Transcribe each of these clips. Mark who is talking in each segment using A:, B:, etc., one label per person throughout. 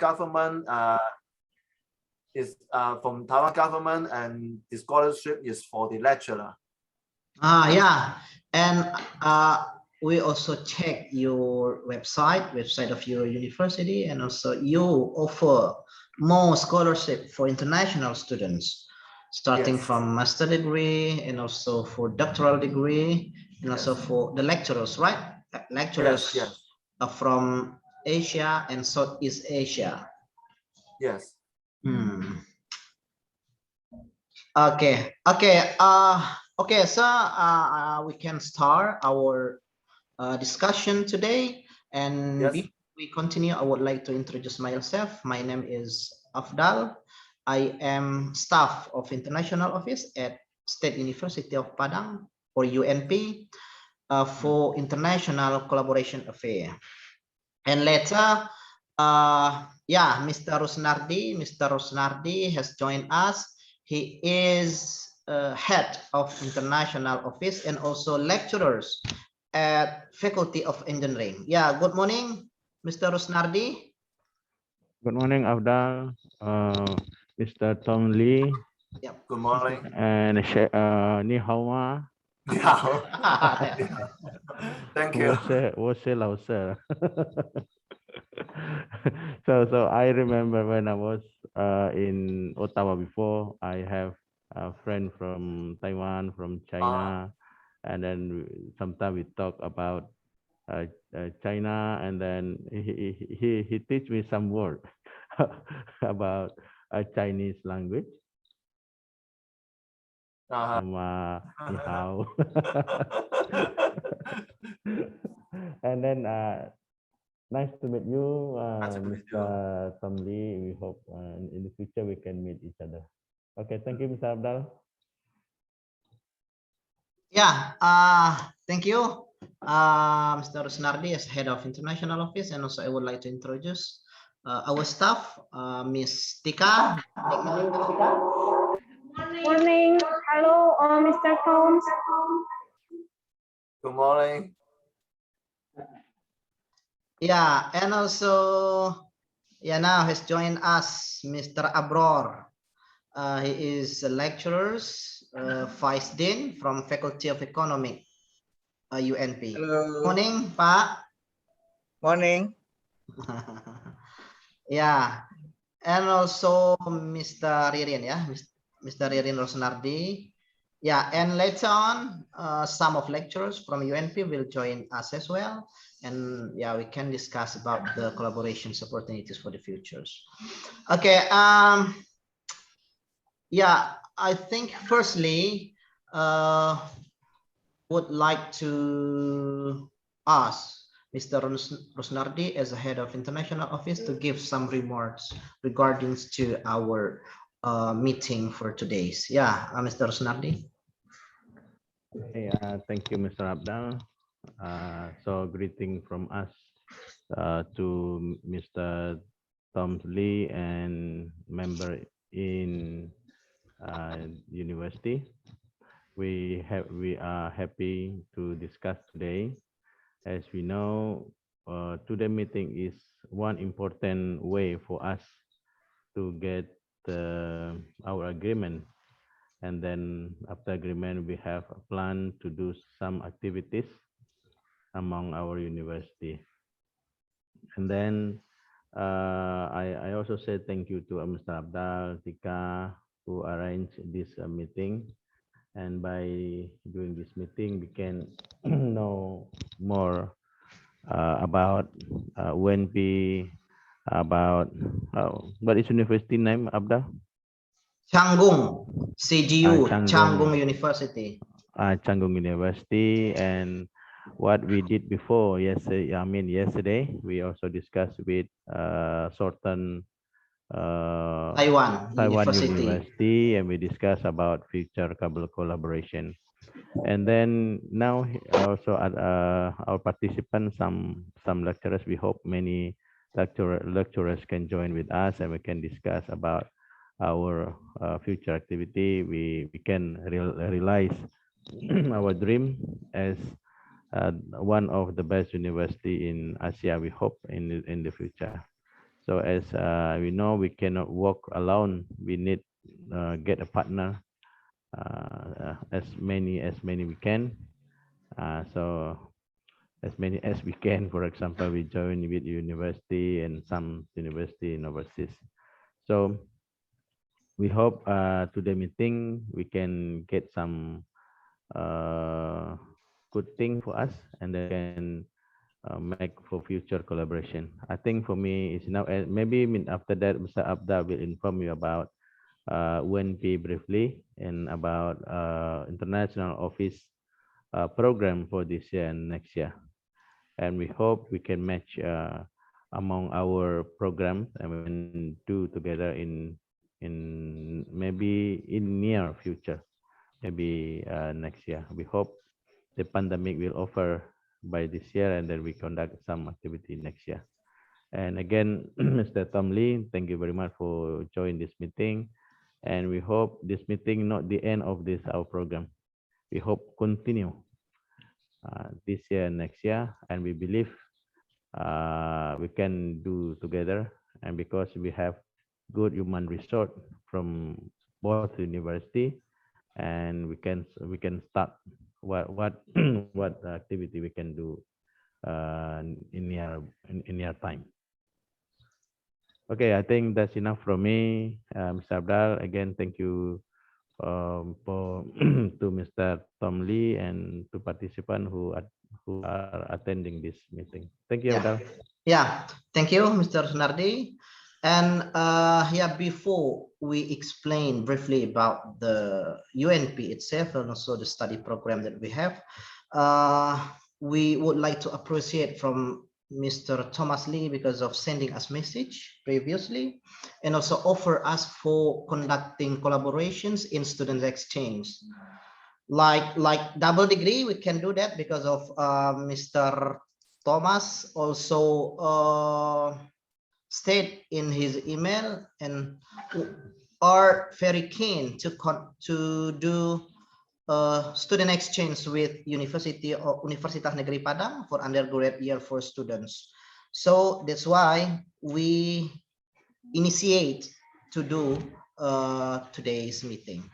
A: government is from Taiwan government, and the scholarship is for the lecturer.
B: Yeah, and we also check your website of your university, and also you offer more scholarship for international students, starting from master degree and also for doctoral degree, and also for the lecturers, right? Lecturers from Asia and Southeast Asia.
A: Yes.
B: Okay. Okay. So we can start our discussion today. And before we continue, I would like to introduce myself. My name is Afdal. I am staff of International Office at State University of Padang, or UNP, for International Collaboration Affair. And later, Mr. Rosnardi has joined us. He is head of International Office and also lecturers at Faculty of Engineering. Yeah, good morning, Mr. Rosnardi.
C: Good morning, Afdal, Mr. Tom Lee.
A: Yep. Good morning.
C: And Ni hao ma.
A: Thank you.
C: So I remember when I was in Ottawa before, I have a friend from Taiwan, from China, and then sometimes we talk about China, and then he teach me some word about Chinese language. Ni hao. And then nice to meet you, Mr. Tom Lee. We hope in the future we can meet each other. Okay, thank you, Mr. Abdal.
B: Yeah, thank you, Mr. Rosnardi, as head of International Office, and also I would like to introduce our staff, Miss Tika.
D: Morning. Hello, Mr. Tom.
A: Good morning.
B: Yeah, and also, now has joined us Mr. Abror. He is a lecturer, Vice Dean from Faculty of Economics, UNP.
E: Hello.
B: Morning, Pak.
E: Morning.
B: Yeah, and also Mr. Ririn, Mr. Ririn Rosnardi. Yeah, and later on, some of lecturers from UNP will join us as well. And yeah, we can discuss about the collaboration opportunities for the futures. Okay. Yeah, I think firstly, would like to ask Mr. Rosnardi, as a head of International Office, to give some remarks regarding to our meeting for today's. Yeah, Mr. Rosnardi.
C: Hey, thank you, Mr. Abdal. So greeting from us to Mr. Tom Lee and member in university. We are happy to discuss today. As we know, today meeting is one important way for us to get our agreement. And then after agreement, we have a plan to do some activities among our university. And then I also say thank you to Mr. Abdal, Tika, who arranged this meeting. And by doing this meeting, we can know more about UNP, about what is university name, Abdal?
B: Chang Gung, CGU, Chang Gung University.
C: Chang Gung University, and what we did before yesterday, we also discussed with certain
B: Taiwan
C: University, and we discussed about future collaboration. And then now also at our participants, some lecturers, we hope many lecturers can join with us, and we can discuss about our future activity. We can realize our dream as one of the best university in Asia, we hope in the future. So as we know, we cannot work alone. We need get a partner, as many we can. So as many as we can. For example, we join with university and some university and overseas. So we hope today meeting we can get some good thing for us, and then make for future collaboration. I think for me it's now, maybe after that Mr. Abda will inform you about UNP briefly and about international office program for this year and next year. And we hope we can match among our program and do together in maybe in near future, maybe next year. We hope the pandemic will offer by this year, and then we conduct some activity next year. And again, Mr. Tom Lee, thank you very much for joining this meeting. And we hope this meeting not the end of this our program. We hope continue this year and next year, and we believe we can do together. And because we have good human resource from both university, and we can start what what activity we can do in near time. Okay, I think that's enough from me, Mr. Abdal. Again, thank you for to Mr. Tom Lee and to participants who are attending this meeting. Thank you, Abdal.
B: Yeah, thank you, Mr. Sunardi. And yeah, before we explain briefly about the UNP itself and also the study program that we have, we would like to appreciate from Mr. Thomas Lee because of sending us message previously, and also offer us for conducting collaborations in student exchange. Like double degree, we can do that because of Mr. Thomas also state in his email and are very keen to do student exchange with Universitas Negeri Padang for undergraduate year for students. So that's why we initiate to do today's meeting.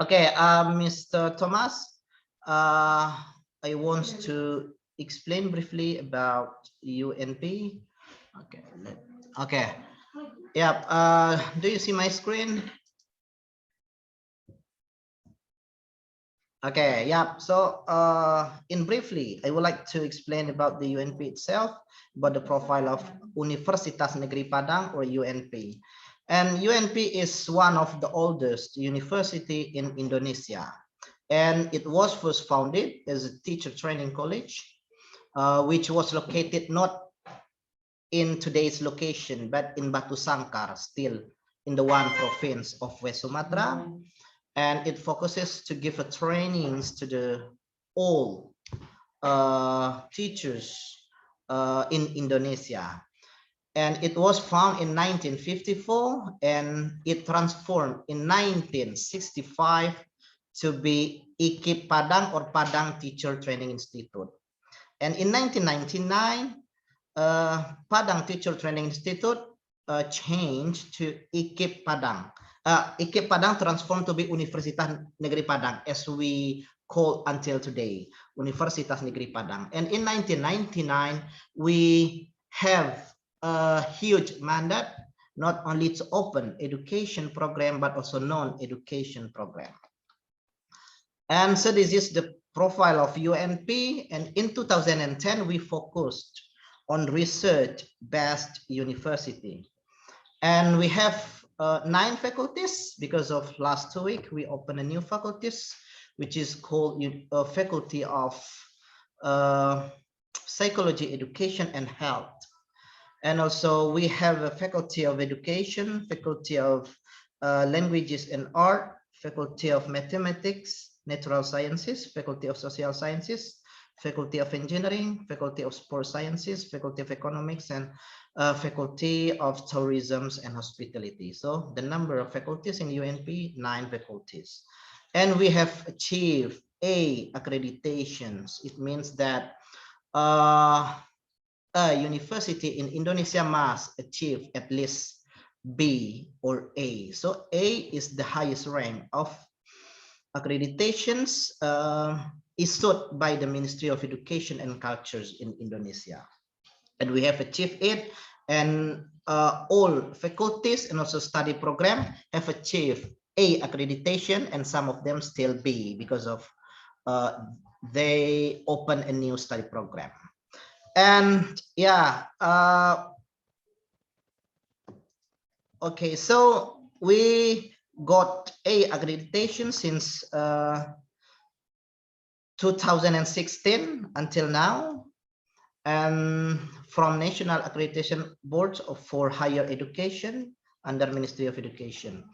B: Okay, Mr. Thomas, I want to explain briefly about UNP. Okay, okay, yeah. Do you see my screen? Okay, yeah. So in briefly, I would like to explain about the UNP itself, about the profile of Universitas Negeri Padang or UNP. And UNP is one of the oldest university in Indonesia. And it was first founded as a teacher training college, which was located not in today's location, but in Batu Sangkar, still in the one province of West Sumatra. And it focuses to give a trainings to the all teachers in Indonesia. And it was found in 1954, and it transformed in 1965 to be IKIP Padang or Padang Teacher Training Institute. And in 1999, Padang Teacher Training Institute changed to IKIP Padang. IKIP Padang transformed to be Universitas Negeri Padang, as we call until today, Universitas Negeri Padang. And in 1999, we have a huge mandate, not only to open education program, but also non-education program. And so this is the profile of UNP. And in 2010, we focused on research-based university. And we have 9 faculties. Because of last 2 weeks, we opened a new faculties, which is called Faculty of Psychology, Education, and Health. And also we have a Faculty of Education, Faculty of Languages and Art, Faculty of Mathematics, Natural Sciences, Faculty of Social Sciences, Faculty of Engineering, Faculty of Sports Sciences, Faculty of Economics, and Faculty of Tourism and Hospitality. So the number of faculties in UNP, 9 faculties. And we have achieved A accreditations. It means that a university in Indonesia must achieve at least B or A. So A is the highest rank of accreditations issued by the Ministry of Education and Cultures in Indonesia. And we have achieved it, and all faculties and also study program have achieved A accreditation, and some of them still B because of they open a new study program. And yeah, okay, so we got A accreditation since 2016 until now, and from National Accreditation Boards for Higher Education under Ministry of Education.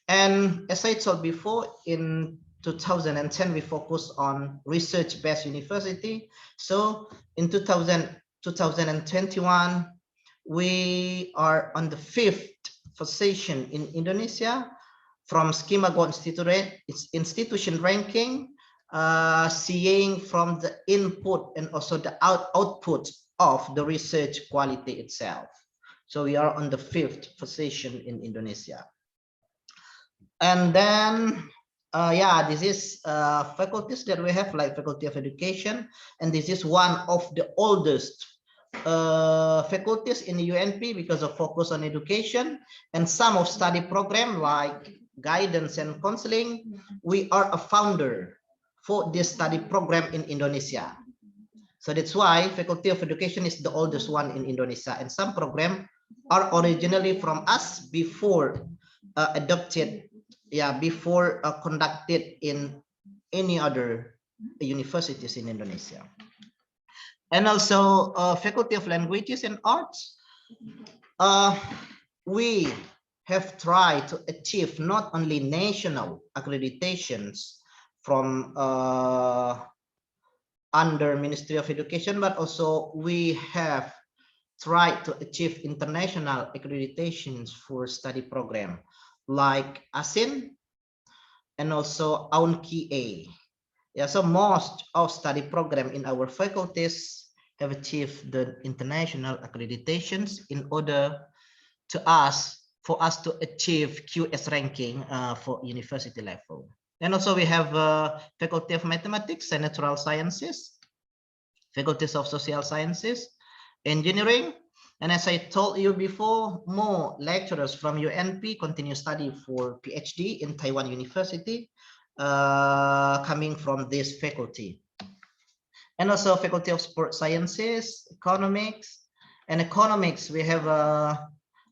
B: And as I told before, in 2010 we focused on research-based university. So in 2021 we are on the 5th position in Indonesia from Schema Go institution ranking, seeing from the input and also the output of the research quality itself. So we are on the 5th position in Indonesia. And then yeah, this is faculties that we have, like Faculty of Education, and this is one of the oldest faculties in the UNP because of focus on education, and some of study program like guidance and counseling. We are a founder for this study program in Indonesia. So that's why Faculty of Education is the oldest one in Indonesia, and some programs are originally from us before adopted, yeah, before conducted in any other universities in Indonesia. And also Faculty of Languages and Arts, we have tried to achieve not only national accreditations from under Ministry of Education, but also we have tried to achieve international accreditations for study program like ASIN and also AUNKI-A. Yeah, so most of study program in our faculties have achieved the international accreditations in order for us to achieve QS ranking for university level. And also we have Faculty of Mathematics and Natural Sciences, Faculties of Social Sciences, Engineering, and as I told you before, more lecturers from UNP continue study for PhD in Taiwan University, coming from this faculty. And also Faculty of Sports Sciences, Economics, and Economics we have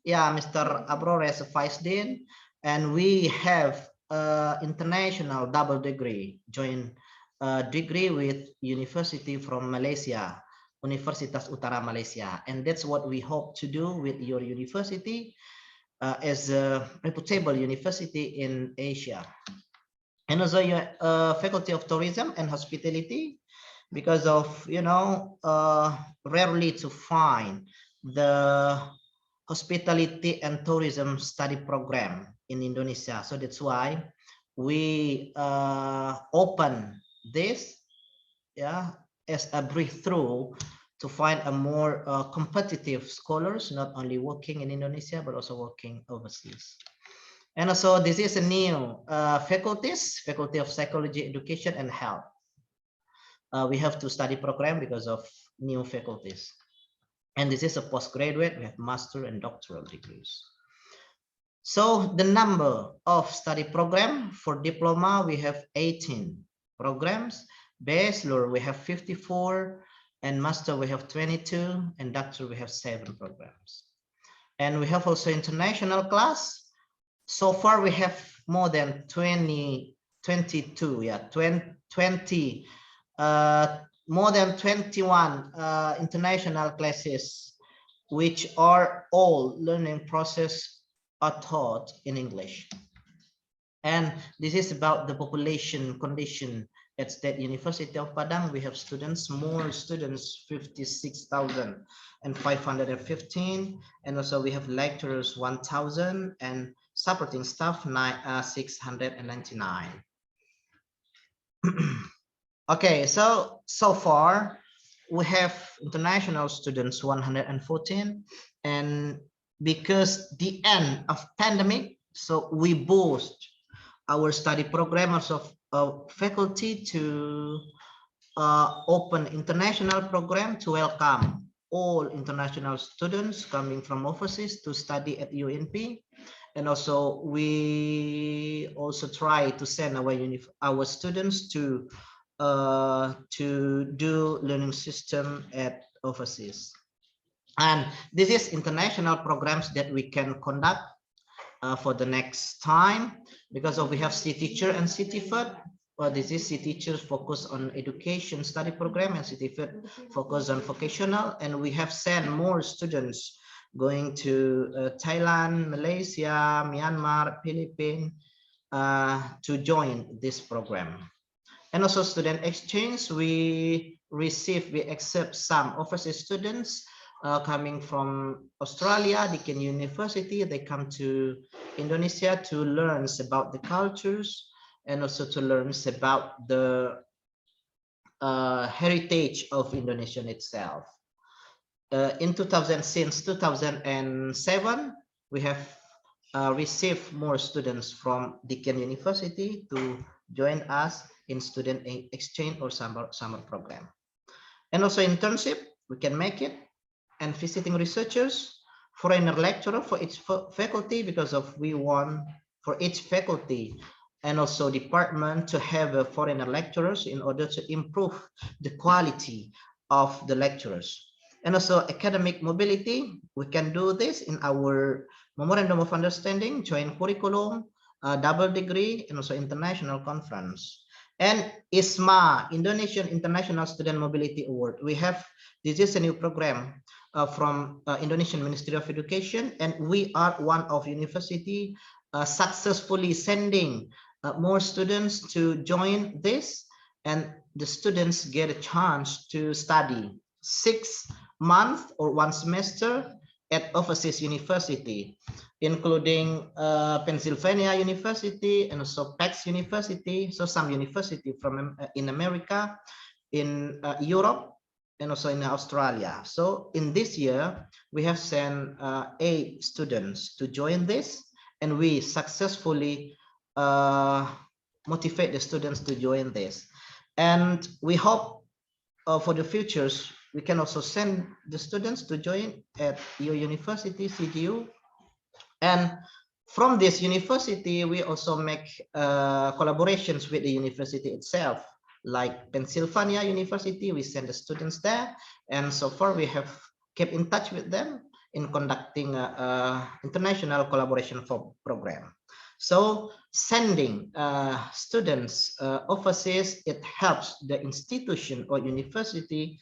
B: yeah, Mr. Abrore as a Vice Dean, and we have international double degree, joint degree with university from Malaysia, Universitas Utara Malaysia, and that's what we hope to do with your university as a reputable university in Asia. And also your Faculty of Tourism and Hospitality, because of, you know, rarely to find the hospitality and tourism study program in Indonesia. So that's why we open this, yeah, as a breakthrough to find a more competitive scholars, not only working in Indonesia, but also working overseas. And also this is a new faculties, Faculty of Psychology, Education, and Health. We have to study program because of new faculties. And this is a postgraduate, we have master and doctoral degrees. So the number of study program for diploma, we have 18 programs. Bachelor, we have 54, and master, we have 22, and doctor, we have 7 programs. And we have also international class. So far, we have more than 22, yeah, 20, more than 21 international classes, which are all learning process are taught in English. And this is about the population condition at State University of Padang. We have students, more students, 56,515, and also we have lecturers 1,000 and supporting staff 699. Okay, so far we have international students 114, and because the end of pandemic, so we boost our study programmers of faculty to open international program to welcome all international students coming from overseas to study at UNP. And also we also try to send our students to do learning system at overseas. And this is international programs that we can conduct for the next time, because we have C teacher and C TFED. This is C teachers focus on education study program and C TFED focus on vocational, and we have sent more students going to Thailand, Malaysia, Myanmar, Philippines to join this program. And also student exchange, we accept some overseas students coming from Australia, Deakin University. They come to Indonesia to learn about the cultures and also to learn about the heritage of Indonesia itself. Since 2007, we have received more students from Deakin University to join us in student exchange or summer program. And also internship, we can make it, and visiting researchers, foreigner lecturer for each faculty, because we want for each faculty and also department to have foreigner lecturers in order to improve the quality of the lecturers. And also academic mobility, we can do this in our memorandum of understanding, joint curriculum, double degree, and also international conference. And ISMA, Indonesian International Student Mobility Award. This is a new program from Indonesian Ministry of Education, and we are one of university successfully sending more students to join this, and the students get a chance to study 6 months or 1 semester at overseas university, including Pennsylvania University and also Pax University. So some university from in America, in Europe, and also in Australia. So in this year, we have sent 8 students to join this, and we successfully motivate the students to join this. And we hope for the futures, we can also send the students to join at your university, CDU. And from this university, we also make collaborations with the university itself, like Pennsylvania University. We send the students there, and so far we have kept in touch with them in conducting international collaboration program. So sending students overseas, it helps the institution or university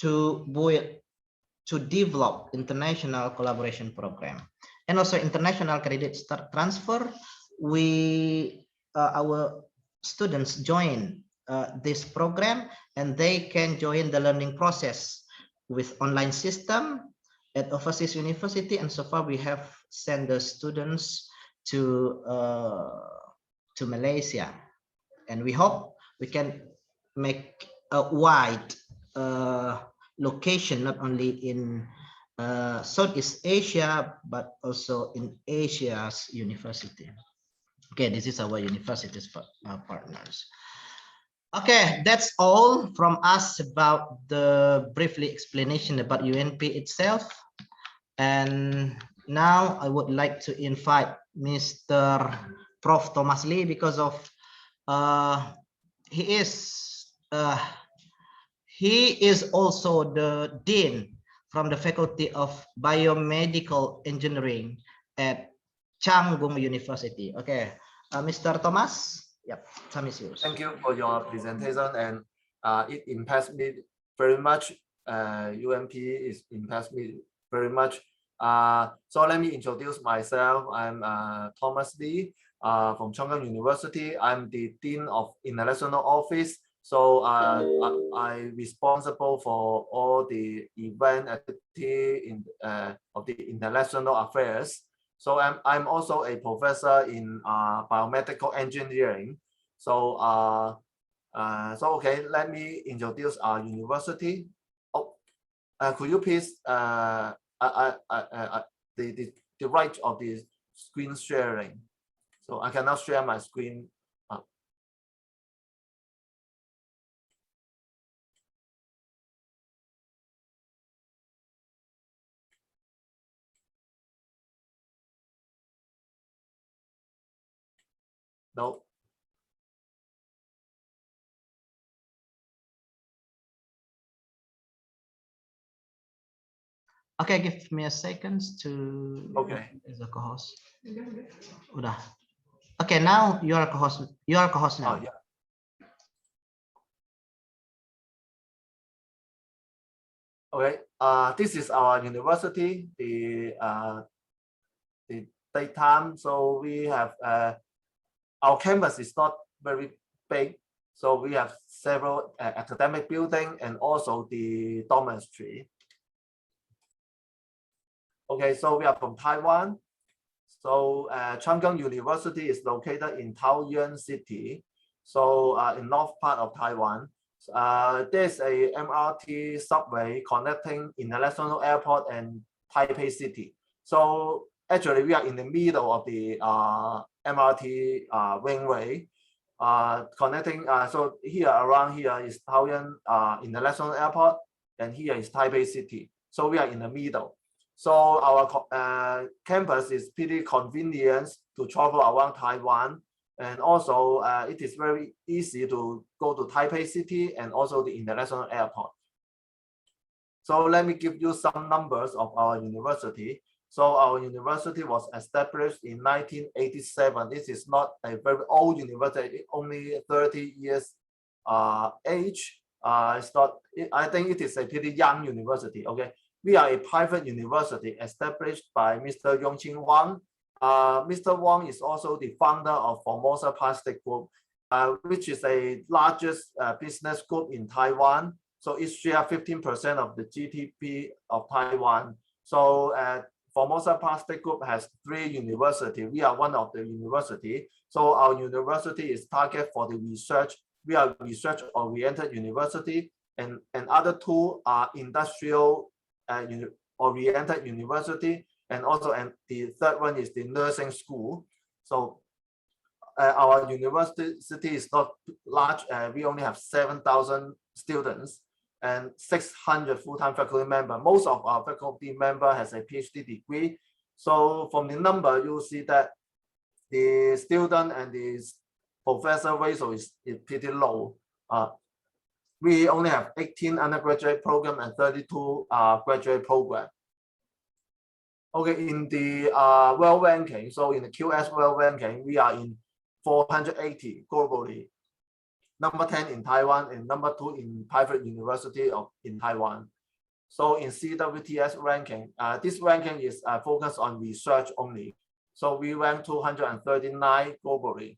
B: to develop international collaboration program. And also international credit transfer. Our students join this program, and they can join the learning process with online system at overseas university. And so far we have sent the students to Malaysia, and we hope we can make a wide location, not only in Southeast Asia, but also in Asia's university. Okay, this is our university's partners. Okay, that's all from us about the briefly explanation about UNP itself. And now I would like to invite Mr. Prof. Thomas Lee, because of he is also the Dean from the Faculty of Biomedical Engineering at Chang Gung University. Okay, Mr. Thomas, yep, time is yours.
A: Thank you for your presentation, and it impressed me very much. UNP is impressed me very much. So let me introduce myself. I'm Thomas Lee from Chang Gung University. I'm the Dean of International Office. So I'm responsible for all the event activity of the international affairs. So I'm also a professor in biomedical engineering. So okay, let me introduce our university. Could you please the right of the screen sharing? So I cannot share my screen. No.
B: Okay, give me a second to.
A: Okay.
B: As a co-host. Udah. Okay, now you are co-host. You are co-host now.
A: Oh, yeah. Okay. This is our university. The daytime. So we have our campus is not very big. So we have several academic buildings and also the dormitory. Okay, so we are from Taiwan. So Chang Gung University is located in Taoyuan City. So in north part of Taiwan. There's a MRT subway connecting International Airport and Taipei City. So actually we are in the middle of the MRT ringway connecting. So here around here is Taoyuan International Airport and here is Taipei City. So we are in the middle. So our campus is pretty convenient to travel around Taiwan. And also it is very easy to go to Taipei City and also the International Airport. So let me give you some numbers of our university. So our university was established in 1987. This is not a very old university, only 30 years age. It's not, I think it is a pretty young university. Okay, we are a private university established by Mr. Yongqing Wang. Mr. Wang is also the founder of Formosa Plastic Group, which is a largest business group in Taiwan. So it shares 15% of the GDP of Taiwan. So Formosa Plastic Group has 3 universities. We are one of the university. So our university is target for the research. We are research-oriented university, and other 2 are industrial oriented university. And also, and the 3rd one is the nursing school. So our university is not large. We only have 7,000 students and 600 full-time faculty members. Most of our faculty member has a PhD degree. So from the number, you'll see that the student and the professor ratio is pretty low. We only have 18 undergraduate program and 32 graduate program. Okay, in the world ranking, so in the QS world ranking, we are in 480 globally, number 10 in Taiwan and number 2 in private university in Taiwan. So in CWTS ranking, this ranking is focused on research only. So we rank 239 globally.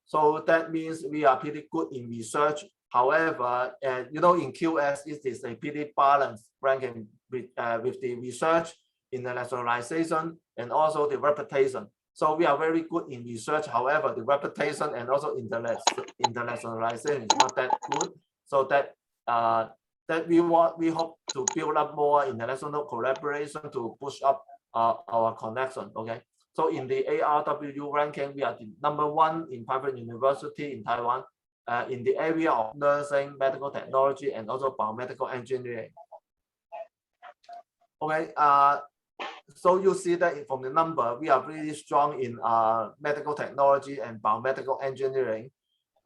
A: So that means we are pretty good in research. However, you know, in QS, it is a pretty balanced ranking with the research, internationalization, and also the reputation. So we are very good in research. However, the reputation and also internationalization is not that good. So that we hope to build up more international collaboration to push up our connection. Okay. So in the ARWU ranking, we are the number 1 in private university in Taiwan in the area of nursing, medical technology, and also biomedical engineering. Okay. So you see that from the number, we are really strong in medical technology and biomedical engineering.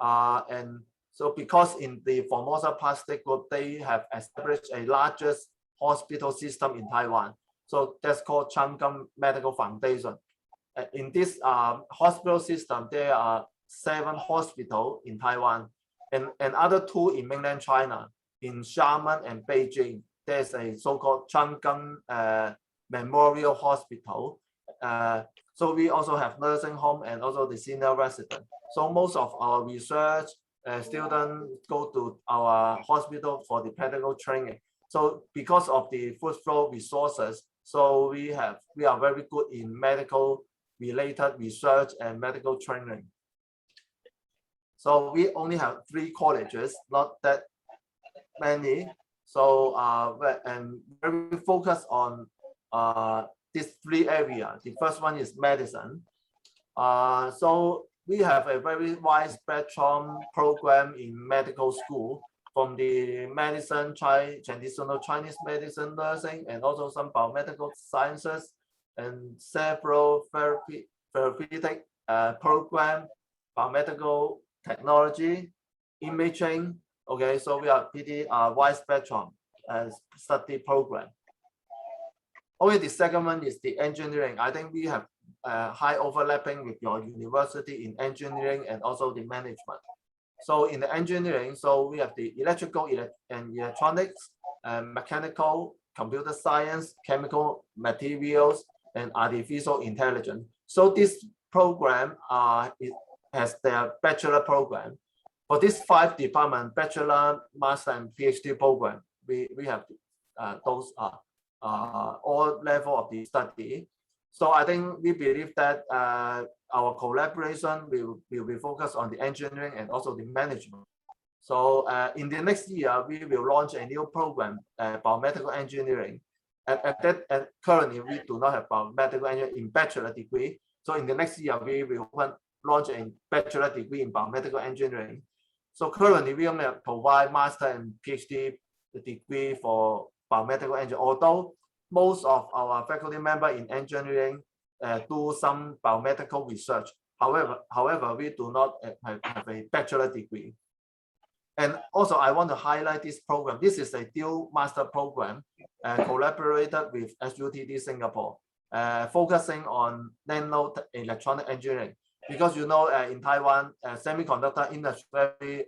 A: And so because in the Formosa Plastic Group, they have established a largest hospital system in Taiwan. So that's called Chang Gung Medical Foundation. In this hospital system, there are 7 hospitals in Taiwan and other 2 in mainland China, in Xiamen and Beijing. There's a so-called Chang Gung Memorial Hospital. So we also have nursing home and also the senior resident. So most of our research students go to our hospital for the practical training. So because of the food flow resources, so we are very good in medical related research and medical training. So we only have 3 colleges, not that many. So and very focused on these three areas. The first one is medicine. So we have a very wide spectrum program in medical school, from the medicine, traditional Chinese medicine nursing, and also some biomedical sciences, and several therapeutic program, biomedical technology, imaging. Okay, so we are pretty wide spectrum study program. Okay, the second one is the engineering. I think we have high overlapping with your university in engineering and also the management. So in the engineering, so we have the electrical and electronics, mechanical, computer science, chemical materials, and artificial intelligence. So this program it has their bachelor program. For these 5 departments, bachelor, master, and PhD program, we have those all level of the study. So I think we believe that our collaboration will be focused on the engineering and also the management. So in the next year, we will launch a new program, biomedical engineering. Currently, we do not have biomedical engineering in bachelor degree. So in the next year, we will launch a bachelor degree in biomedical engineering. So currently, we only provide master and PhD degree for biomedical engineering, although most of our faculty members in engineering do some biomedical research. However, we do not have a bachelor degree. And also, I want to highlight this program. This is a dual master program collaborated with SUTD Singapore, focusing on nano electronic engineering. Because you know, in Taiwan, semiconductor industry,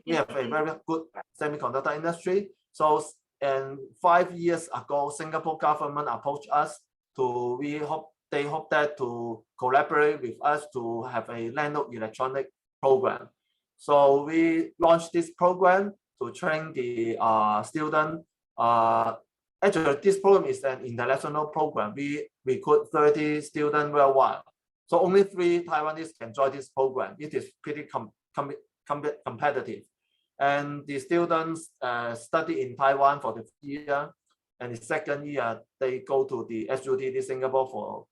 A: we have a very good semiconductor industry. So, and 5 years ago, Singapore government approached us to, they hope that to collaborate with us to have a nano electronic program. So we launched this program to train the student. Actually, this program is an international program. We recruit 30 students worldwide. So only 3 Taiwanese can join this program. It is pretty competitive. And the students study in Taiwan for the year, and the second year they go to the SUTD Singapore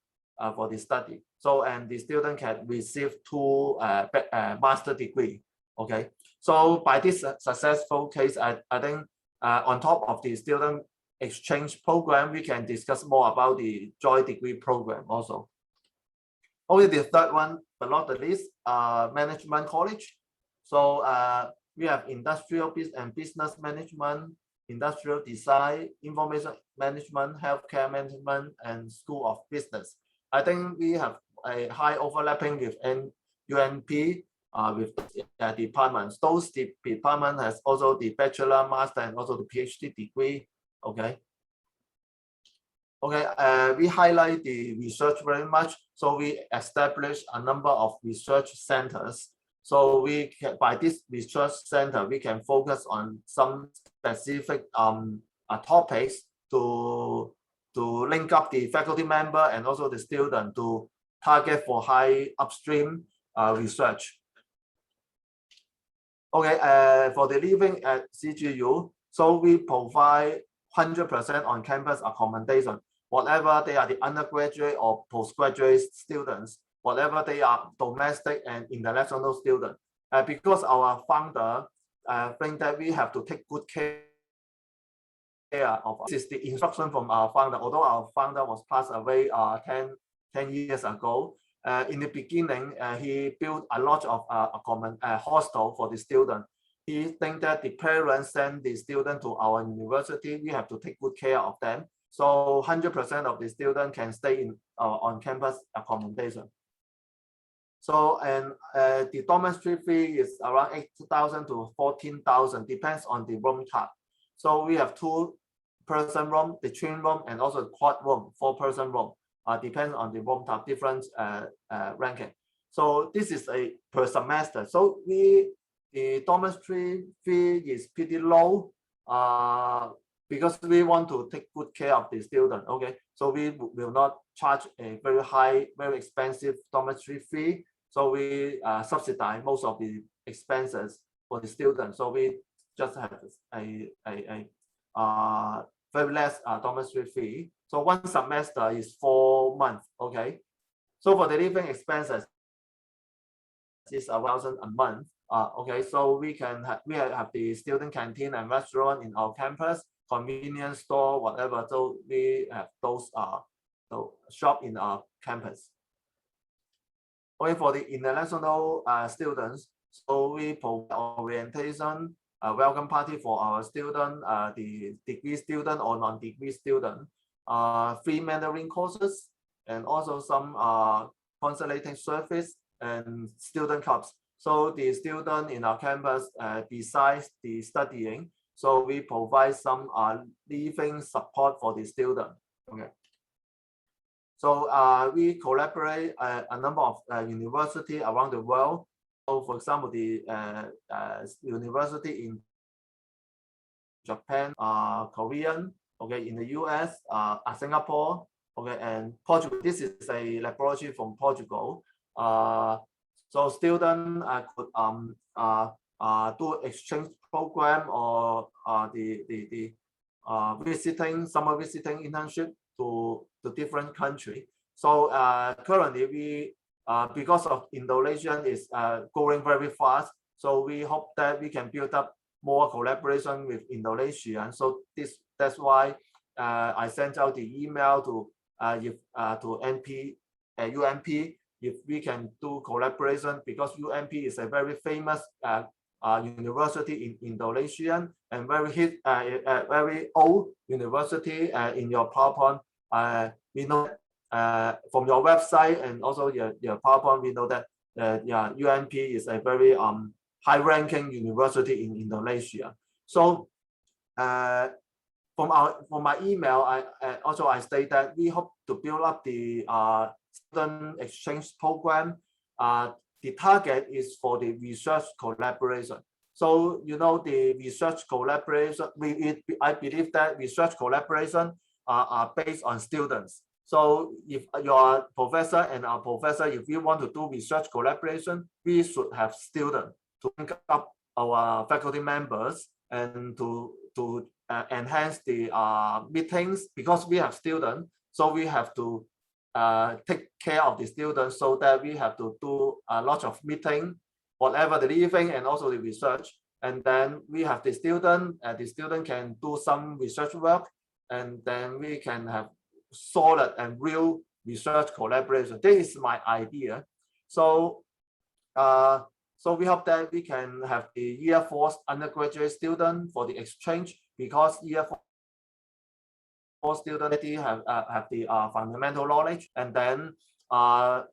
A: for the study. So, and the student can receive 2 master degree. Okay. So by this successful case, I think on top of the student exchange program, we can discuss more about the joint degree program also. Only the third one, but not the least, management college. So we have industrial and business management, industrial design, information management, healthcare management, and school of business. I think we have a high overlapping with UNP with departments. Those departments has also the bachelor, master, and also the PhD degree. Okay. Okay, we highlight the research very much. So we established a number of research centers. So we can, by this research center, we can focus on some specific topics to link up the faculty member and also the student to target for high upstream research. Okay, for the living at CGU, so we provide 100% on-campus accommodation, whatever they are the undergraduate or postgraduate students, whatever they are domestic and international students. Because our founder think that we have to take good care of. This is the instruction from our founder. Although our founder was passed away 10 years ago, in the beginning, he built a lot of hostel for the student. He think that the parents send the student to our university, we have to take good care of them. So 100% of the student can stay in on-campus accommodation. So, and the dormitory fee is around 8,000 to 14,000, depends on the room type. So we have 2-person room, the twin room, and also quad room, 4-person room. Depends on the room type, different ranking. So this is a per semester. So the dormitory fee is pretty low because we want to take good care of the student. Okay, so we will not charge a very high, very expensive dormitory fee. So we subsidize most of the expenses for the student. So we just have very less dormitory fee. So one semester is 4 months. Okay. So for the living expenses, is around a month. Okay, so we have the student canteen and restaurant in our campus, convenience store, whatever. So we have those shop in our campus. Okay, for the international students, so we provide orientation, welcome party for our student, the degree student or non-degree student, free Mandarin courses, and also some consulting service and student clubs. So the student in our campus, besides the studying, so we provide some living support for the student. Okay. So we collaborate a number of universities around the world. So for example, the university in Japan, Korean, okay, in the US, Singapore, okay, and Portugal. This is a laboratory from Portugal. So students could do exchange program or the summer visiting internship to different countries. So currently we because of Indonesia is growing very fast, so we hope that we can build up more collaboration with Indonesia. And so that's why I sent out the email to UMP if we can do collaboration, because UMP is a very famous university in Indonesia and very old university. In your PowerPoint, we know from your website and also your PowerPoint, we know that UMP is a very high-ranking university in Indonesia. So from my email, I state that we hope to build up the student exchange program. The target is for the research collaboration. So the research collaboration, I believe that research collaboration are based on students. So if your professor and our professor, if we want to do research collaboration, we should have students to link up our faculty members and to enhance the meetings, because we have students. So we have to take care of the students, so that we have to do a lot of meeting, whatever the living and also the research. And then we have the student can do some research work, and then we can have solid and real research collaboration. This is my idea. So so we hope that we can have the year 4 undergraduate student for the exchange, because year 4 students have the fundamental knowledge, and then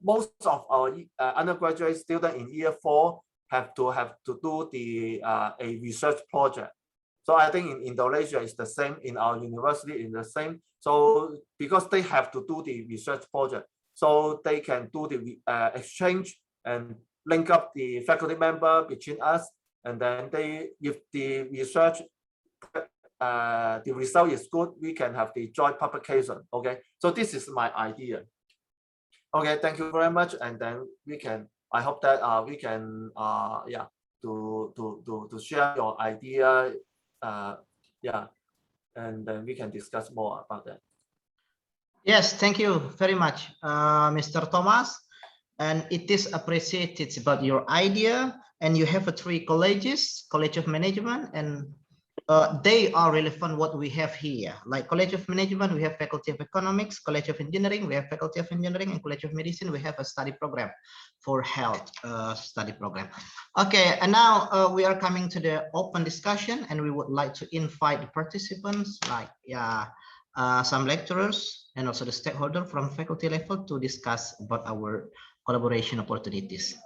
A: most of our undergraduate students in year 4 have to do the a research project. So I think in Indonesia it's the same, in our university is the same. So because they have to do the research project, so they can do the exchange and link up the faculty member between us, and then if the research the result is good, we can have the joint publication. Okay, so this is my idea. Okay, thank you very much, and then I hope that we can to share your idea, and then we can discuss more about that.
B: Yes, thank you very much, Mr. Thomas. And it is appreciated about your idea. And you have 3 colleges, College of Management, and they are relevant what we have here. Like College of Management, we have Faculty of Economics. College of Engineering, we have Faculty of Engineering, and College of Medicine, we have a study program for health study program. Okay, and now we are coming to the open discussion, and we would like to invite the participants, like some lecturers and also the stakeholder from faculty level to discuss about our collaboration opportunities.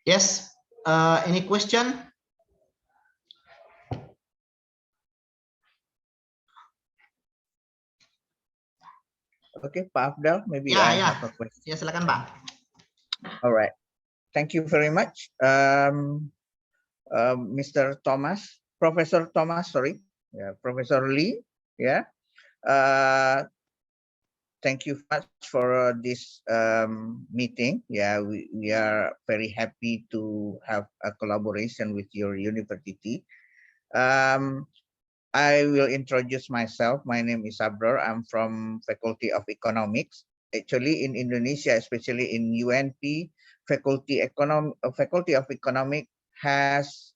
B: Yes, any question?
E: Okay, Pak Afdal, maybe I have a question.
B: Ya, silakan, Pak.
E: All right, thank you very much, Mr. Thomas, Professor Thomas, sorry, Professor Lee, thank you much for this meeting. We are very happy to have a collaboration with your university. I will introduce myself. My name is Abrar. I'm from Faculty of Economics. Actually, in Indonesia, especially in UNP, Faculty of Economics has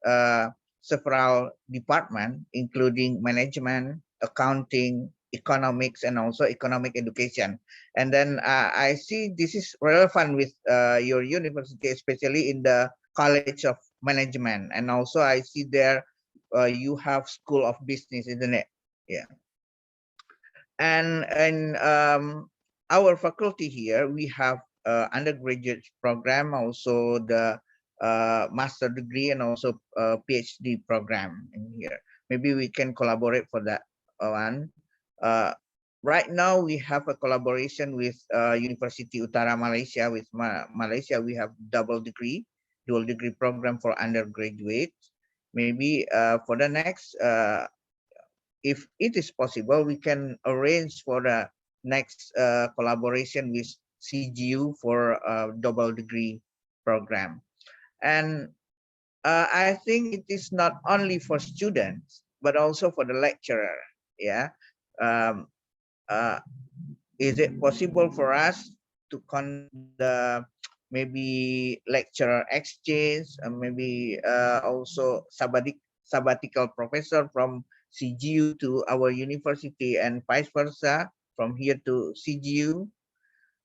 E: several departments, including management, accounting, economics, and also economic education. And then I see this is relevant with your university, especially in the College of Management. And also I see there you have School of Business, isn't it? Yeah. And our faculty here, we have undergraduate program, also the master degree, and also PhD program in here. Maybe we can collaborate for that one. Right now, we have a collaboration with University Utara Malaysia. With Malaysia, we have dual degree program for undergraduates. Maybe for the next, if it is possible, we can arrange for the next collaboration with CGU for a double degree program. And I think it is not only for students, but also for the lecturer. Yeah. Is it possible for us to conduct the maybe lecturer exchange, maybe also sabbatical professor from CGU to our university and vice versa from here to CGU,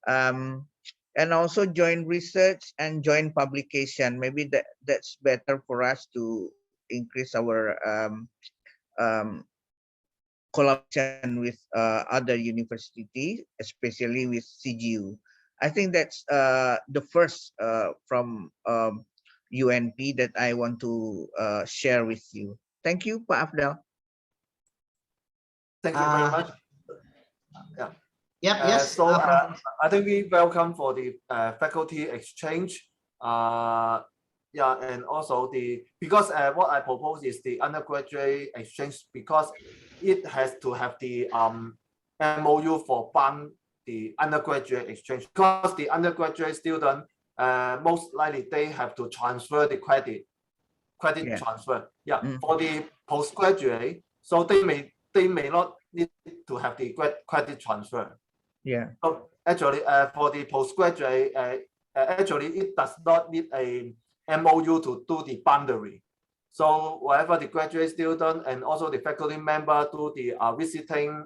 E: and also joint research and joint publication. Maybe that's better for us to increase our collaboration with other universities, especially with CGU. I think that's the first from UNP that I want to share with you. Thank you, Pak Afdal.
A: Thank you very much. Yeah.
B: Yep. Yes.
A: So I think we welcome for the faculty exchange. Yeah, and also because what I propose is the undergraduate exchange, because it has to have the MOU for the undergraduate exchange, because the undergraduate student most likely they have to transfer the credit
E: Yeah.
A: transfer. Yeah. For the postgraduate, so they may not need to have the credit transfer.
E: Yeah.
A: So actually, for the postgraduate, actually it does not need a MOU to do the boundary. So wherever the graduate student and also the faculty member do the visiting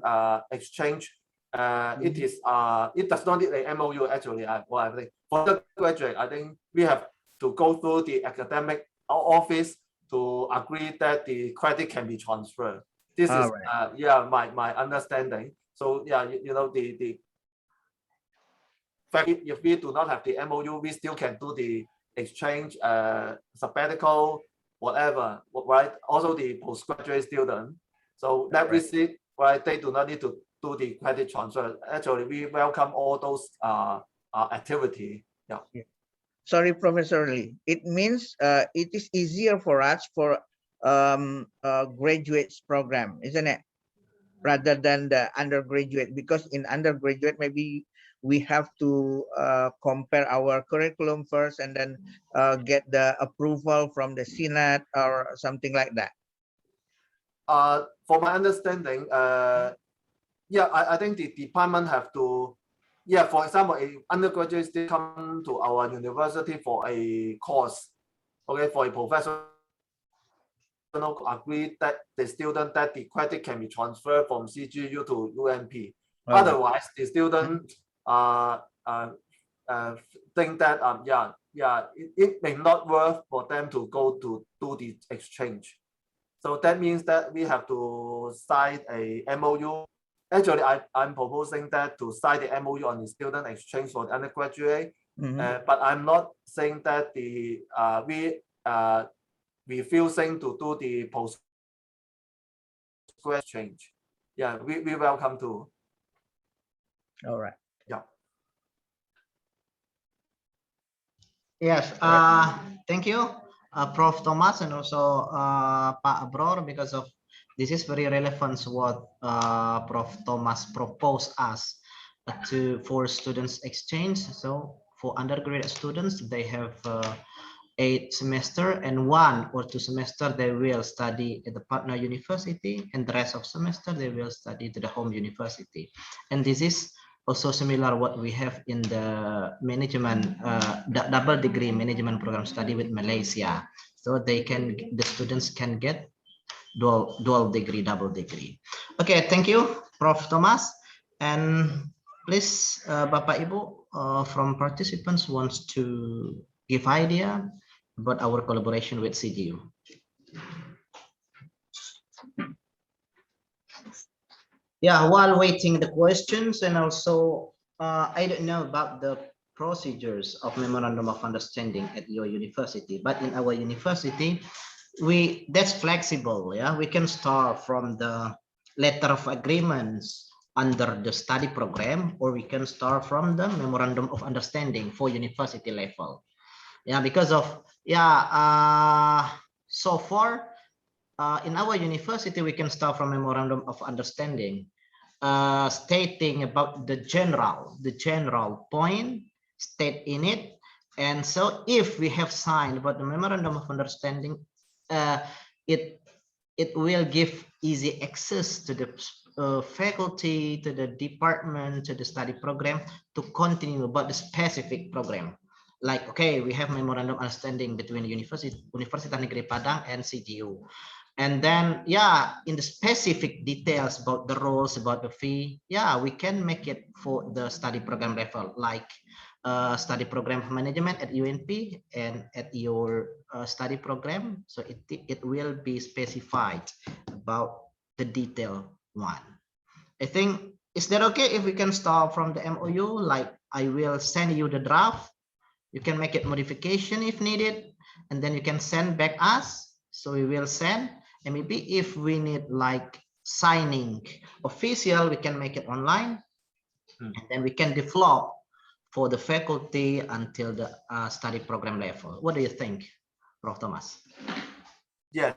A: exchange, it does not need a MOU actually. What I think for the graduate, I think we have to go through the academic office to agree that the credit can be transferred. This is
E: right.
A: Yeah, my understanding. So yeah, you know, the fact, if we do not have the MOU, we still can do the exchange, sabbatical, whatever, right? Also the postgraduate student. So that visit, right, they do not need to do the credit transfer. Actually, we welcome all those activity. Yeah.
E: Sorry, Professor Lee. It means it is easier for us for graduates program, isn't it? Rather than the undergraduate, because in undergraduate maybe we have to compare our curriculum first and then get the approval from the Senate or something like that.
A: For my understanding, yeah, I think the department have to, yeah, for example, a undergraduate still come to our university for a course, okay, for a professional agree that the student that the credit can be transferred from CGU to UNP. Otherwise, the student think that it may not worth for them to go to do the exchange. So that means that we have to sign a MOU. Actually, I'm proposing that to sign the MOU on the student exchange for the undergraduate. But I'm not saying that we refusing to do the post exchange. Yeah, we welcome to.
E: All right.
A: Yeah.
B: Yes. Thank you, Prof. Thomas, and also Pak Abror, because of this is very relevant to what Prof. Thomas proposed us for students exchange. So for undergraduate students, they have 8 semester, and 1 or 2 semester they will study at the partner university, and the rest of semester they will study to the home university. And this is also similar what we have in the management double degree management program study with Malaysia. So the students can get dual degree, double degree. Okay, thank you, Prof. Thomas. And please, Bapak Ibu from participants wants to give idea about our collaboration with CGU. Yeah, while waiting the questions, and also I don't know about the procedures of memorandum of understanding at your university, but in our university, that's flexible. Yeah, we can start from the letter of agreements under the study program, or we can start from the memorandum of understanding for university level. Yeah, because of so far in our university we can start from memorandum of understanding stating about the general point state in it. And so if we have signed about the memorandum of understanding, it will give easy access to the faculty, to the department, to the study program to continue about the specific program. Like, okay, we have memorandum understanding between Universitas Negeri Padang and CGU. And then, yeah, in the specific details about the roles, about the fee, yeah, we can make it for the study program level, like study program management at UNP and at your study program. So it will be specified about the detail one. I think, is that okay if we can start from the MOU? Like, I will send you the draft. You can make it modification if needed, and then you can send back us. So we will send, and maybe if we need like signing official, we can make it online, and then we can develop for the faculty until the study program level. What do you think, Prof. Thomas?
A: Yes,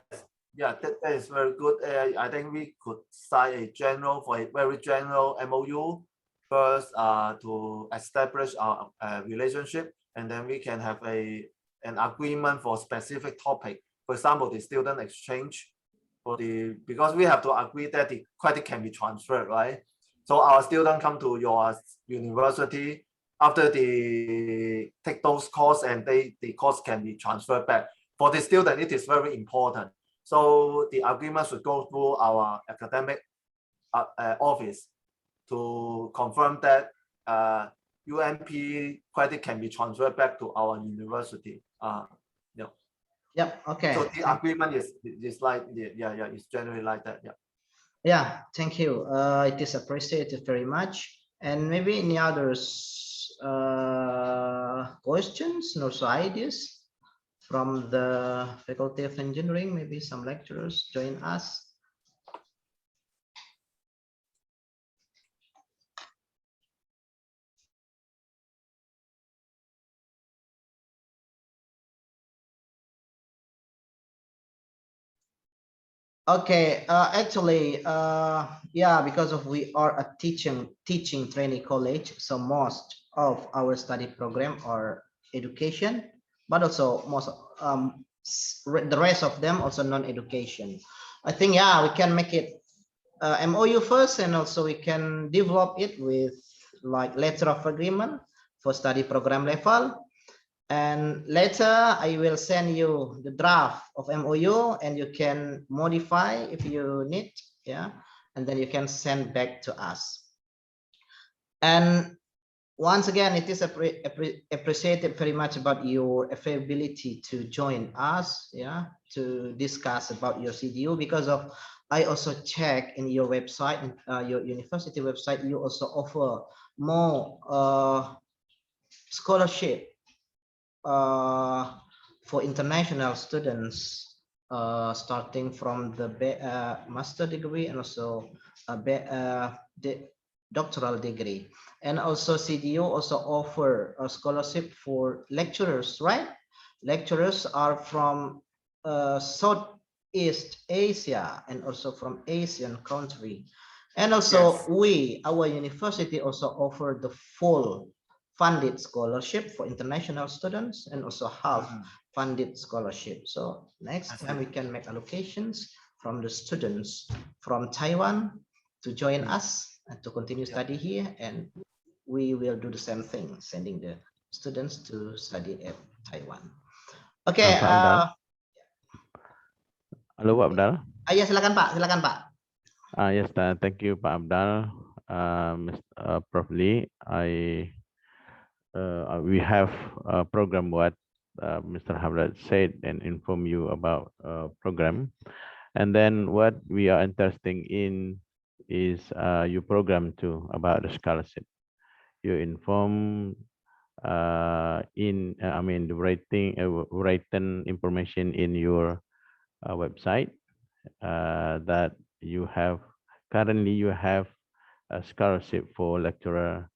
A: yeah, that is very good. I think we could sign a very general MOU first to establish our relationship, and then we can have an agreement for specific topic. For example, the student exchange, because we have to agree that the credit can be transferred, right? So our student come to your university after they take those courses, and the course can be transferred back. For the student, it is very important. So the agreement should go through our academic office to confirm that UNP credit can be transferred back to our university. Yeah.
B: Yep. Okay.
A: So the agreement is like it's generally like that. Yeah.
B: Yeah. Thank you. It is appreciated very much. And maybe any others questions, no ideas from the Faculty of Engineering? Maybe some lecturers join us. Okay, actually, yeah, because of we are a teaching training college, so most of our study program are education, but also most the rest of them also non-education. I think, yeah, we can make it MOU first, and also we can develop it with like letter of agreement for study program level. And later I will send you the draft of MOU, and you can modify if you need, yeah, and then you can send back to us. And once again, it is appreciated very much about your availability to join us, yeah, to discuss about your CDU, because of I also check in your website, your university website, you also offer more scholarship for international students, starting from the master degree and also the doctoral degree. And also CDU also offer a scholarship for lecturers, right? Lecturers are from Southeast Asia and also from Asian country. And also yes, our university also offer the full funded scholarship for international students and also half funded scholarship. So next time we can make allocations from the students from Taiwan to join us and to continue study here, and we will do the same thing, sending the students to study at Taiwan. Okay.
C: Pak Abdal. Halo Pak Abdal.
B: Ya, silakan Pak, silakan Pak.
C: Yes, thank you Pak Abdal. Prof. Lee, we have a program what Mr. Habrat said and inform you about program, and then what we are interested in is your program too about the scholarship. You inform the written information in your website that you have currently a scholarship for lecturer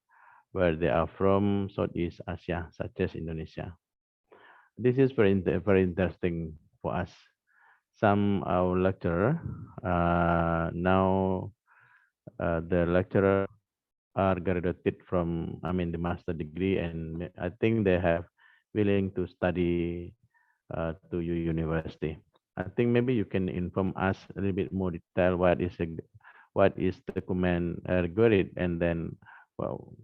C: where they are from Southeast Asia, such as Indonesia. This is very interesting for us. Some our lecturer now the lecturer are graduated from the master degree, and I think they have willing to study to your university. I think maybe you can inform us a little bit more detail what is the command algorithm, and then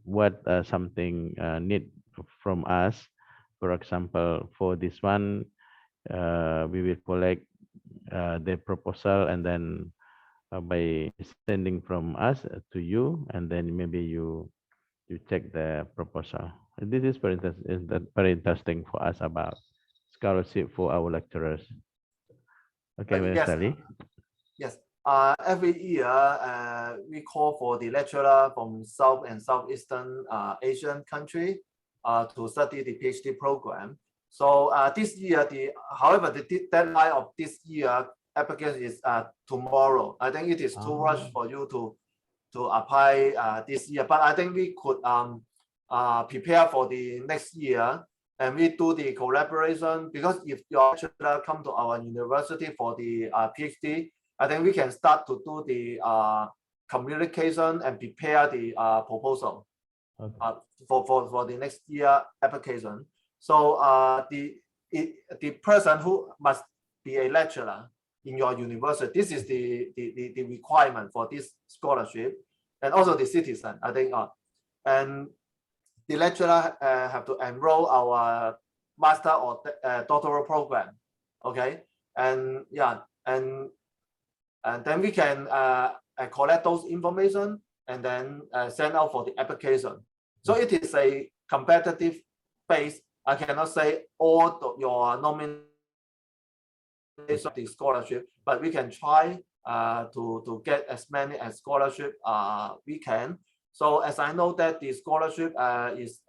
C: what something need from us. For example, for this one, we will collect the proposal, and then by sending from us to you, and then maybe you check the proposal. This is very interesting for us about scholarship for our lecturers. Okay,
A: yes.
C: Sally.
A: Yes. Every year, we call for the lecturer from South and Southeastern Asian country to study the PhD program. So this year, however, the deadline of this year application is tomorrow. I think it is too rush for you to apply this year, but I think we could prepare for the next year, and we do the collaboration, because if your lecturer come to our university for the PhD, I think we can start to do the communication and prepare the proposal for the next year application. So the person who must be a lecturer in your university, this is the requirement for this scholarship, and also the citizen, I think. And the lecturer have to enroll our master or doctoral program. Okay, and yeah, and then we can collect those information and then send out for the application. So it is a competitive base. I cannot say all your nomination the scholarship, but we can try to get as many as scholarship we can. So as I know that the scholarship is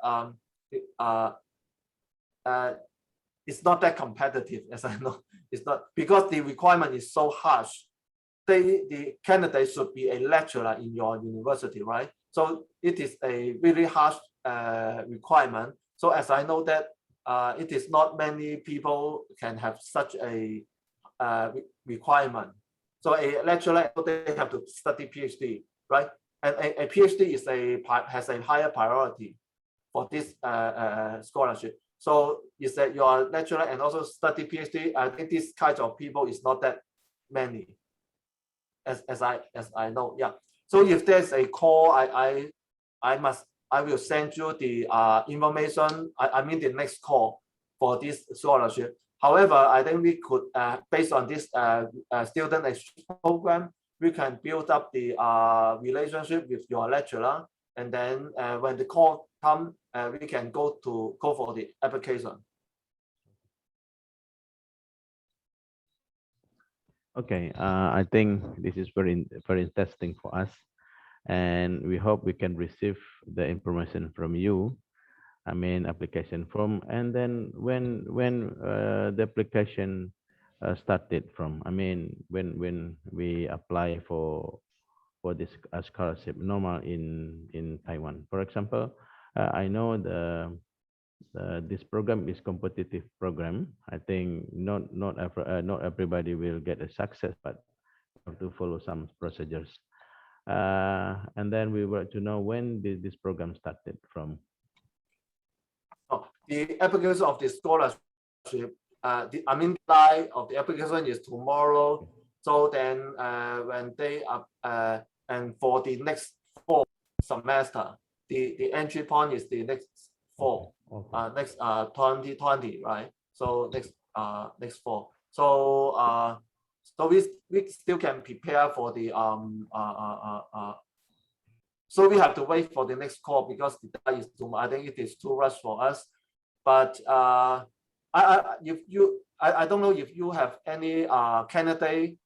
A: it's not that competitive, as I know. It's not, because the requirement is so harsh. The candidate should be a lecturer in your university, right? So it is a really harsh requirement. So as I know that it is not many people can have such a requirement. So a lecturer, they have to study PhD, right? And a PhD has a higher priority for this scholarship. So is that your lecturer and also study PhD? I think this kind of people is not that many, as I know. Yeah. So if there's a call, I will send you the information. I mean the next call for this scholarship. However, I think we could, based on this student exchange program, we can build up the relationship with your lecturer, and then when the call comes, we can go for the application.
C: Okay, I think this is very interesting for us, and we hope we can receive the information from you. I mean, application form, and then when the application started from. I mean, when we apply for this scholarship, normal in Taiwan. For example, I know this program is competitive program. I think not everybody will get a success, but have to follow some procedures. And then we were to know when this program started from.
A: the application of the scholarship, I mean, deadline of the application is tomorrow. So then when they are, and for the next fall semester, the entry point is the next fall, next 2020, right? So next fall. So so we still can prepare for the so we have to wait for the next call because the data is too much. I think it is too rush for us. But I don't know if you have any candidate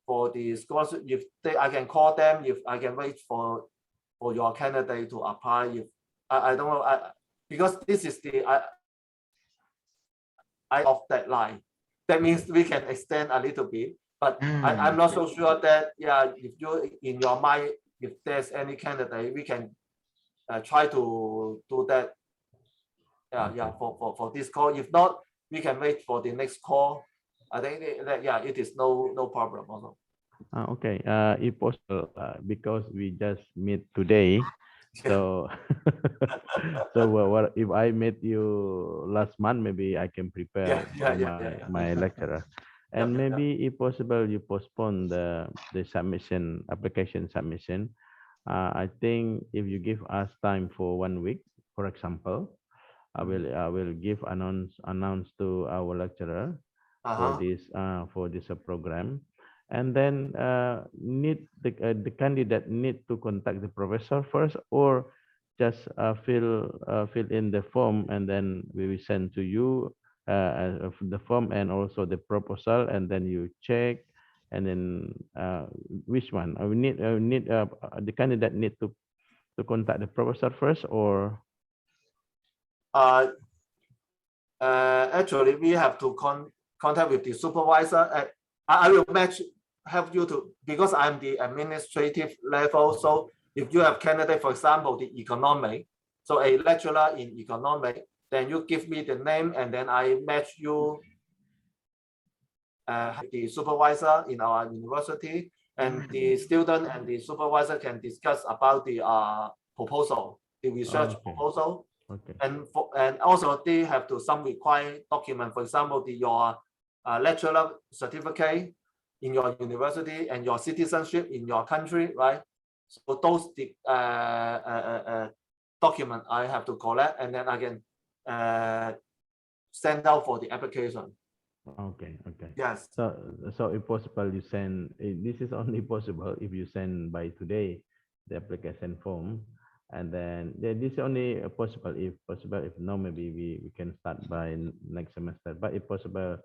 A: for the scholarship. If I can call them, if I can wait for your candidate to apply. If I don't know, because this is the of deadline. That means we can extend a little bit, but I'm not so sure that if you in your mind, if there's any candidate, we can try to do that. For this call. If not, we can wait for the next call. I think that it is no problem also.
C: Okay, if possible, because we just meet today, so so what if I met you last month? Maybe I can prepare my lecturer, and maybe if possible, you postpone the submission application submission. I think if you give us time for 1 week, for example, I will give announce to our lecturer for this program. And then need the candidate need to contact the professor first, or just fill in the form, and then we will send to you the form and also the proposal, and then you check, and then which one we need the candidate need to contact the professor first, or
A: actually we have to contact with the supervisor. I will help you to, because I'm the administrative level. So if you have candidate, for example, the economic, so a lecturer in economic, then you give me the name, and then I match you the supervisor in our university, and the student and the supervisor can discuss about the proposal, the research proposal.
C: Okay.
A: And also they have to some required document, for example, your lecturer certificate in your university and your citizenship in your country, right? So those the document I have to collect, and then I can send out for the application.
C: Okay.
A: Yes.
C: So if possible, you send. This is only possible if you send by today the application form, and then this is only possible if possible. If no, maybe we can start by next semester. But if possible,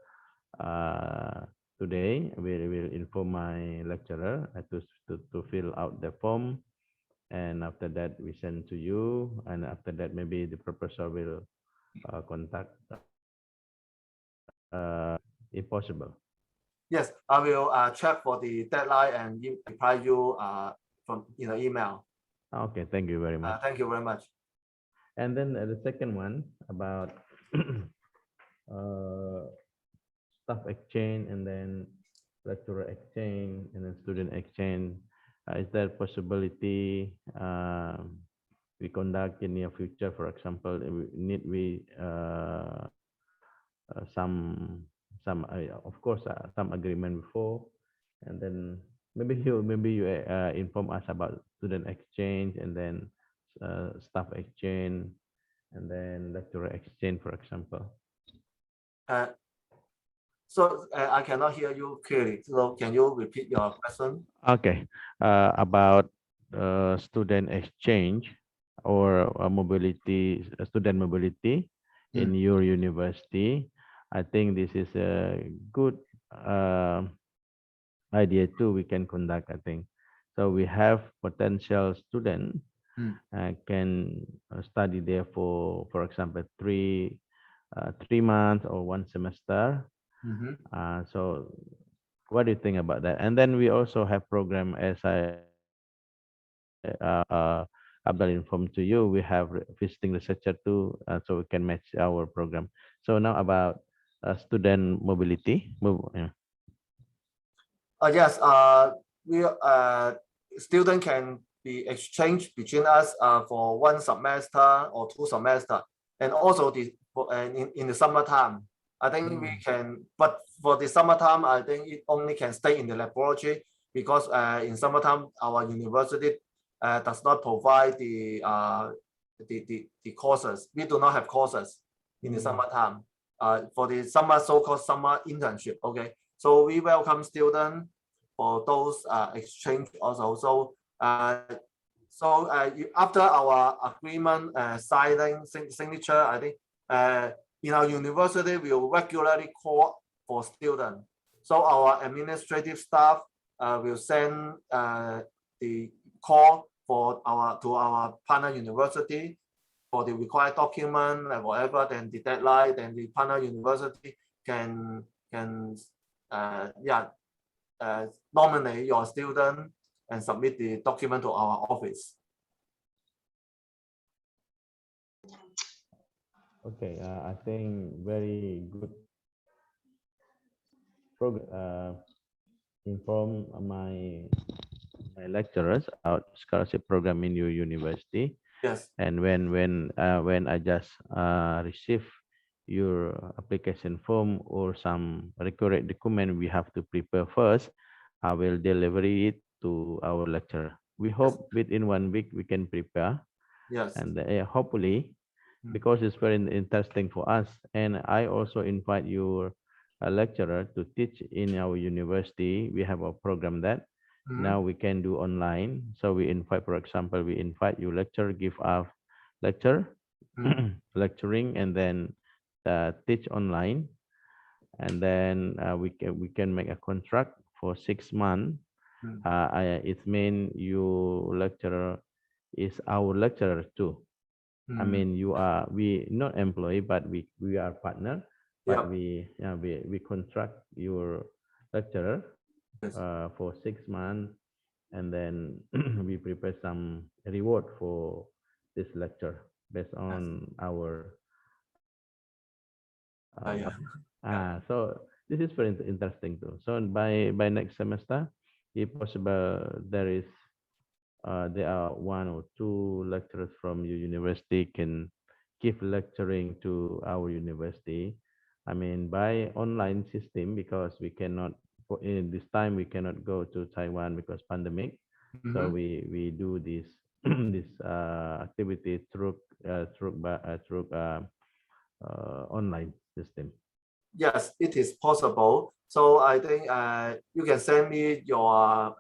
C: today we will inform my lecturer to fill out the form, and after that we send to you, and after that maybe the professor will contact if possible.
A: Yes, I will check for the deadline and reply you from the email.
C: Okay, thank you very much.
A: Thank you very much.
C: And then the second one about staff exchange, and then lecturer exchange, and then student exchange. Is there possibility we conduct in near future? For example, need we some of course some agreement before, and then maybe you inform us about student exchange, and then staff exchange, and then lecturer exchange, for example.
A: So I cannot hear you clearly. So can you repeat your question?
C: Okay, about student exchange or mobility, student mobility in your university. I think this is a good idea too. We can conduct, I think. So we have potential student can study there for example, 3 months or 1 semester. So what do you think about that? And then we also have program, as I Abdul informed to you, we have visiting researcher too, so we can match our program. So now about student mobility.
A: Yes, we student can be exchanged between us for 1 semester or 2 semester. and also in the summertime. I think we can, but for the summertime, I think it only can stay in the laboratory because in summertime our university does not provide the courses. We do not have courses in the summertime for the summer so-called summer internship. Okay, so we welcome students for those exchange also. So after our agreement signature, I think in our university we will regularly call for students. So our administrative staff will send the call to our partner university for the required document and whatever. Then the deadline, then the partner university can nominate your student and submit the document to our office.
C: Okay, I think very good program. Inform my lecturers about scholarship program in your university.
A: Yes.
C: And when I just receive your application form or some required document we have to prepare first, I will deliver it to our lecturer. We hope within 1 week we can prepare.
A: Yes.
C: And hopefully, because it's very interesting for us, and I also invite your lecturer to teach in our university. We have a program that now we can do online. So we invite, for example, we invite you lecturer, give us lecture, lecturing, and then teach online. And then we can make a contract for 6 months. It means your lecturer is our lecturer too. I mean, we not employee, but we are partner. But we contract your lecturer for 6 months, and then we prepare some reward for this lecture based on our. So this is very interesting too. So by next semester, if possible, there are 1 or 2 lecturers from your university can keep lecturing to our university. I mean, by online system, because we cannot, in this time, we cannot go to Taiwan because pandemic. So we do this this activity through online system.
A: Yes, it is possible. So I think you can send me your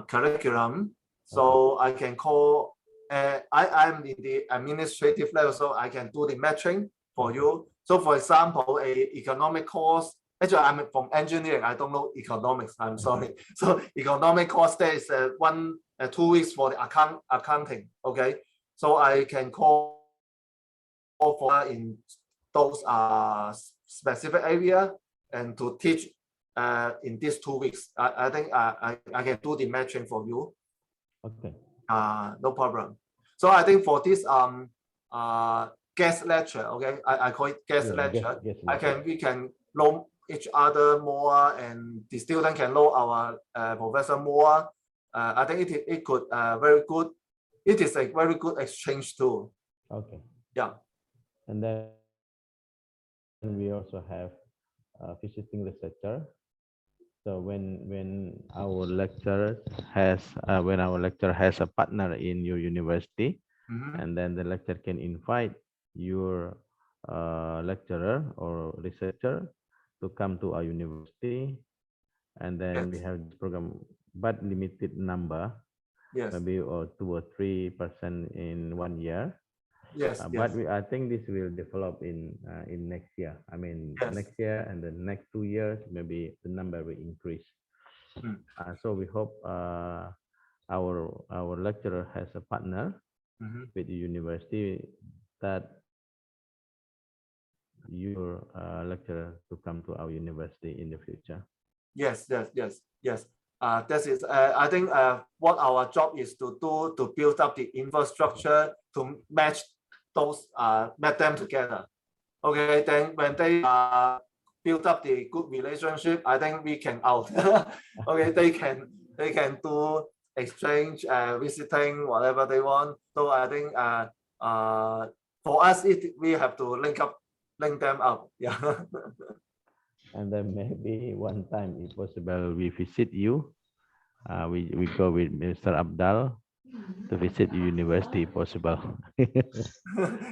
A: curriculum, so I can call. I'm in the administrative level, so I can do the matching for you. So, for example, a economic course. Actually, I'm from engineering. I don't know economics. I'm sorry. So, economic course there is 2 weeks for the accounting. Okay, so I can call for in those specific area and to teach in these 2 weeks. I think I can do the matching for you.
C: Okay.
A: No problem. So I think for this guest lecture, okay, I call it guest lecture. We can know each other more, and the student can know our professor more. I think it could very good. It is a very good exchange tool.
C: Okay.
A: Yeah.
C: And then we also have visiting researcher. So when our lecturer has a partner in your university, and then the lecturer can invite your lecturer or researcher to come to our university, and then we have this program, but limited number, maybe 2 or 3% in 1 year. But I think this will develop in next year. I mean, next year and the next 2 years, maybe the number will increase. So we hope our lecturer has a partner with the university that your lecturer to come to our university in the future. Yes.
A: That is, I think what our job is to do to build up the infrastructure to match them together. Okay, then when they build up the good relationship, I think we can out. Okay, they can do exchange, visiting, whatever they want. So I think for us, we have to link them up. Yeah.
C: And then maybe one time, if possible, we visit you. We go with Mr. Abdal to visit university, if possible.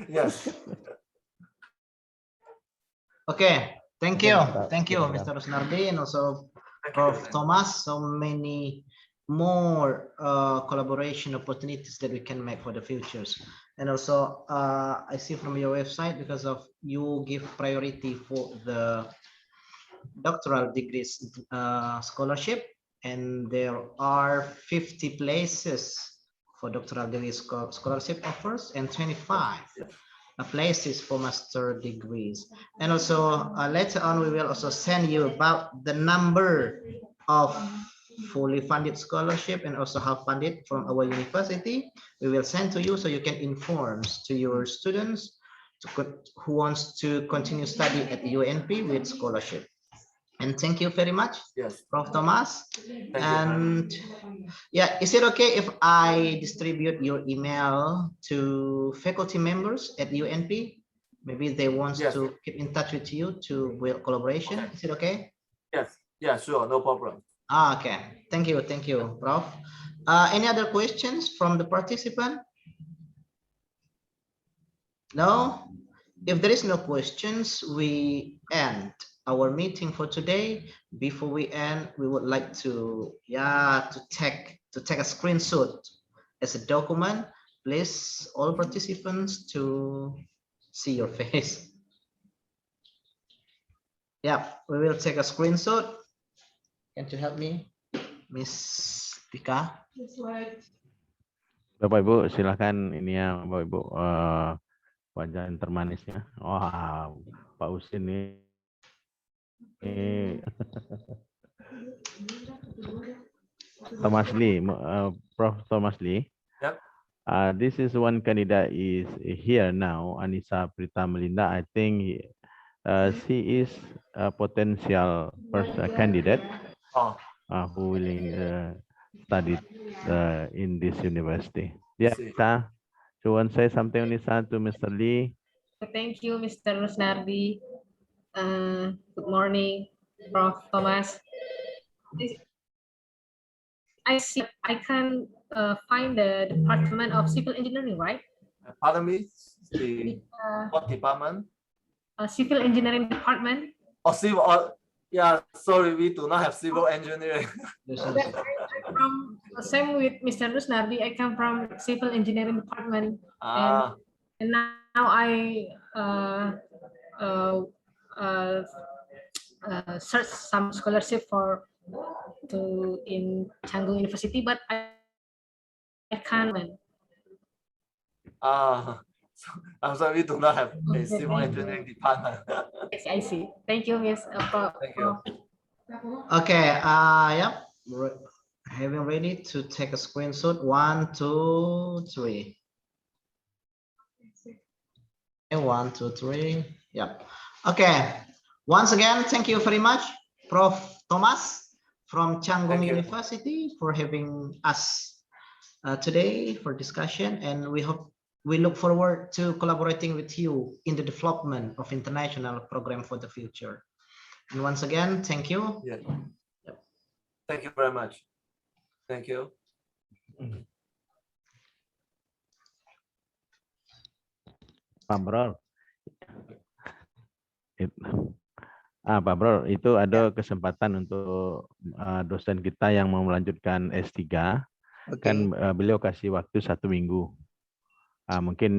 A: Yes.
B: Okay, thank you,
C: Yeah.
B: Mr. Rusnardi, and also Prof. Thomas. So many more collaboration opportunities that we can make for the futures. And also, I see from your website, because of you give priority for the doctoral degrees scholarship, and there are 50 places for doctoral degree scholarship offers and 25 places for master degrees. And also later on, we will also send you about the number of fully funded scholarship and also half funded from our university. We will send to you so you can inform to your students who wants to continue study at the UNP with scholarship. And thank you very much,
A: Yes.
B: Prof. Thomas.
A: Thank
B: And yeah, is it okay if I distribute your email to faculty members at UNP? Maybe they want to keep in touch with you to build collaboration.
A: Okay.
B: Is it okay?
A: Yes. Yeah, sure. No problem.
B: Okay. Thank you, Prof. Any other questions from the participant? No? If there is no questions, we end our meeting for today. Before we end, we would like to take a screenshot as a document. Please, all participants, to see your face. Yeah, we will take a screenshot. Can you help me, Miss Tika?
C: Bapak Ibu, silakan ini ya, Bapak Ibu, wajah yang termanisnya. Wah, Pak Usin ini. Thomas Lee, Prof. Thomas Lee.
A: Yep.
C: This is one candidate is here now, Anissa Prita Melinda. I think she is a potential candidate who willing study in this university. Yeah, Nisa, you want to say something, Nisa, to Mr. Lee?
F: Thank you, Mr. Rusnardi. Good morning, Prof. Thomas. I see I can find the Department of Civil Engineering, right?
A: Pardon me, what department?
F: Civil Engineering Department.
A: Oh, civil. Yeah, sorry, we do not have civil engineering.
F: From same with Mr. Rusnardi, I come from Civil Engineering Department, and now I search some scholarship in Chang Gung University, but I can't.
A: I'm sorry, we do not have a civil engineering department.
F: I see. Thank you, Miss.
A: Thank you.
B: Okay. Yep. Having ready to take a screenshot. 1, 2, 3. And 1, 2, 3. Yep. Okay. Once again, thank you very much, Prof. Thomas from Chang Gung University, for having us today for discussion, and we look forward to collaborating with you in the development of international program for the future. And once again, thank you.
A: Yeah. Yep. Thank you very much. Thank you.
C: Pak Brol. Pak Brol, itu ada kesempatan untuk dosen kita yang mau melanjutkan S3. Kan beliau kasih waktu 1 minggu. Mungkin